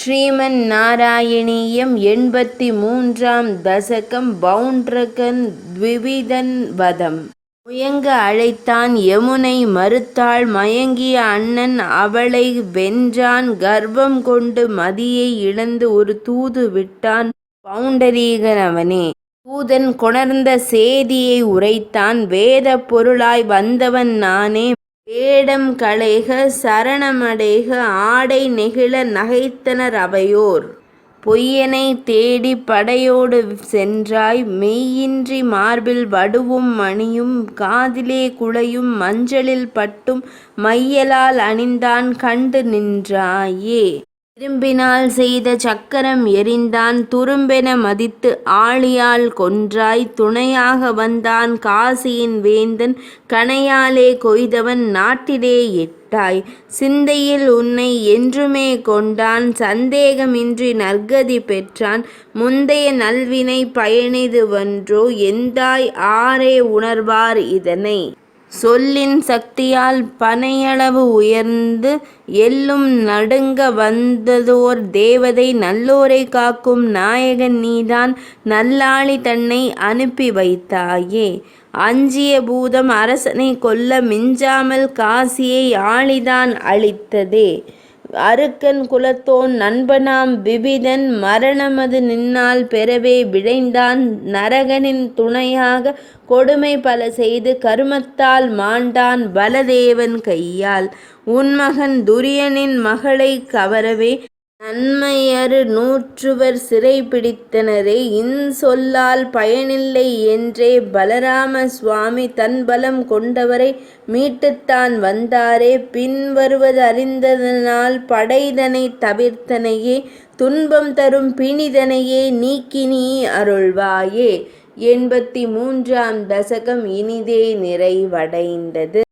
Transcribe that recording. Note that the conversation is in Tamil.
ஸ்ரீமன் நாராயணீயம் 83ஆம் தசகம் பௌண்ட்ரகன் த்விவிதன் வதம். முயங்க அழைத்தான் யமுனை மறுத்தாள் மயங்கிய அண்ணன் அவளை வென்றான் கர்வம் கொண்டு மதியை இழந்து ஒரு தூது விட்டான் பௌண்டரீகன் அவனே. தூதன் கொணர்ந்த சேதியை உரைத்தான் வேதப் பொருளாய் வந்தவன் நானே. வேடம் களைக சரணமடைக ஆடை நெகிழ நகைத்தனர் அவையோர். பொய்யனைத் தேடிப் படையோடு சென்றாய் மெய்யின்றி மார்பில் வடுவும் மணியும் காதிலே குழையும் மஞ்சளில் பட்டும் மையலால் அணிந்தான் கண்டு நின்றாயே. இரும்பினால் செய்த சக்கரம் எறிந்தான் துரும்பென மதித்து ஆழியால் கொன்றாய். துணையாக வந்தான் காசியின் வேந்தன் கணையாலே கொய்தவன் நாட்டிலே எட்டாய். சிந்தையில் உன்னை என்றுமே கொண்டான் சந்தேகமின்றி நற்கதி பெற்றான். முந்தைய நல்வினை பயனிதுவன்றோ எந்தாய் ஆரே உணர்வார் இதனை. சொல்லின் சக்தியால் பனையளவு உயர்ந்து எள்ளும் நடுங்க வந்ததோர் தேவதை நல்லோரைக் காக்கும் நாயகன் நீதான் நல்லாழி தன்னை அனுப்பி வைத்தாயே. அஞ்சிய பூதம் அரசனைக் கொல்ல மிஞ்சாமல் காசியை ஆழிதான் அழித்ததே. அருக்கன் குலத்தோன் நண்பனாம் விபிதன் மரணமது நின்னால் பெறவே விழைந்தான் நரகனின் துணையாக கொடுமை பல செய்து கருமத்தால் மாண்டான் பலதேவன் கையால். உன் மகன் துரியனின் மகளை கவரவே நன்மையறு நூற்றுவர் சிறை பிடித்தனரே. இன்சொல்லால் பயனில்லை என்றே பலராம சுவாமி தன் பலம் கொண்டவரை மீட்டுத்தான் வந்தாரே. பின் வருவது அறிந்ததனால் படைதனைத் தவிர்த்தனையே துன்பம் தரும் பிணிதனையே நீக்கி நீ அருள்வாயே. 83ஆம் தசகம் இனிதே நிறைவடைந்தது.